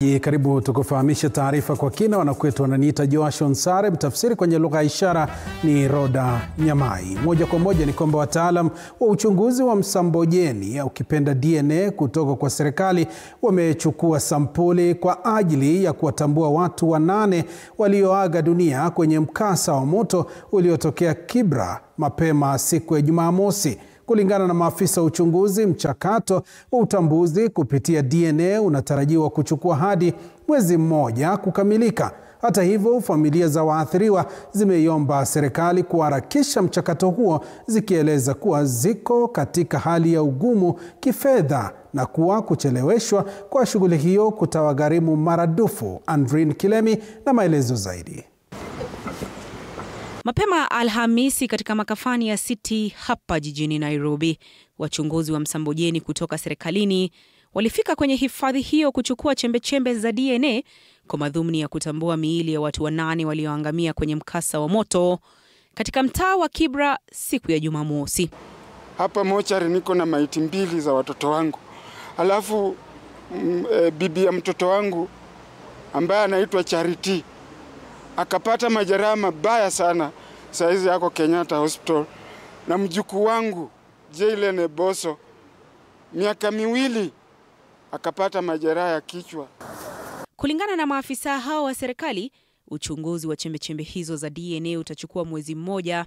Karibu tukufahamisha taarifa kwa kina. Wanakwetu wananiita Joashua Nsare, mtafsiri kwenye lugha ya ishara ni Roda Nyamai. Moja kwa moja ni kwamba wataalam wa uchunguzi wa msambojeni au ukipenda DNA kutoka kwa serikali wamechukua sampuli kwa ajili ya kuwatambua watu 8 walioaga dunia kwenye mkasa wa moto uliotokea Kibra mapema siku ya Jumamosi. Kulingana na maafisa wa uchunguzi, mchakato wa utambuzi kupitia DNA unatarajiwa kuchukua hadi mwezi mmoja kukamilika. Hata hivyo, familia za waathiriwa zimeiomba serikali kuharakisha mchakato huo, zikieleza kuwa ziko katika hali ya ugumu kifedha na kuwa kucheleweshwa kwa shughuli hiyo kutawagharimu maradufu. Andrin Kilemi na maelezo zaidi. Mapema Alhamisi katika makafani ya City hapa jijini Nairobi, wachunguzi wa msambojeni kutoka serikalini walifika kwenye hifadhi hiyo kuchukua chembechembe za DNA kwa madhumuni ya kutambua miili ya watu 8 walioangamia kwenye mkasa wa moto katika mtaa wa Kibra siku ya Jumamosi. Hapa mochari niko na maiti 2 za watoto wangu. Alafu bibi ya mtoto wangu ambaye anaitwa Charity akapata majeraha mabaya sana, saizi yako Kenyatta Hospital. Na mjukuu wangu Jaylen Boso miaka 2 akapata majeraha ya kichwa. Kulingana na maafisa hao wa serikali, uchunguzi wa chembechembe hizo za DNA utachukua mwezi mmoja,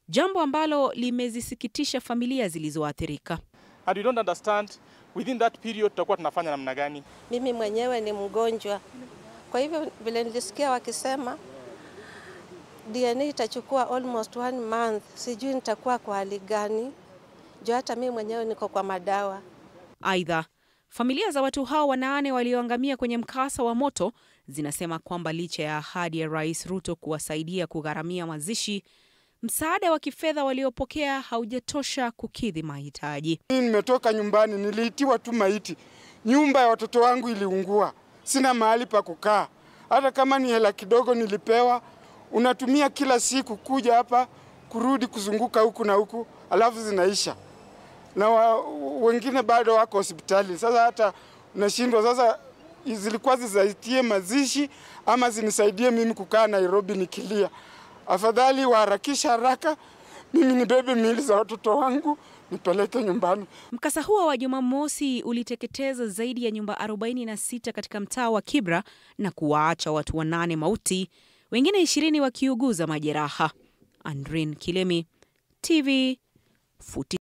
jambo ambalo limezisikitisha familia zilizoathirika. And we don't understand within that period tutakuwa tunafanya namna gani. Mimi mwenyewe ni mgonjwa. Kwa hivyo vile nilisikia wakisema DNA itachukua almost 1 month, sijui nitakuwa kwa hali gani. Juu hata mimi mwenyewe niko kwa madawa. Aidha, familia za watu hao 8 walioangamia kwenye mkasa wa moto zinasema kwamba licha ya ahadi ya Rais Ruto kuwasaidia kugharamia mazishi, msaada wa kifedha waliopokea haujatosha kukidhi mahitaji. Nimetoka nyumbani, niliitiwa tu maiti. Nyumba ya watoto wangu iliungua. Sina mahali pa kukaa. Hata kama ni hela kidogo nilipewa, unatumia kila siku kuja hapa, kurudi kuzunguka huku na huku, alafu zinaisha. Na wengine bado wako hospitali. Sasa hata unashindwa sasa zilikuwa zisaitie mazishi ama zinisaidie mimi kukaa Nairobi nikilia. Afadhali waharakisha haraka, mimi nibebe miili za watoto wangu nipeleke nyumbani. Mkasa huo wa Jumamosi uliteketeza zaidi ya nyumba 46 katika mtaa wa Kibra na kuwaacha watu 8 mauti, wengine 20 wakiuguza majeraha. Andrin Kilemi, TV 40.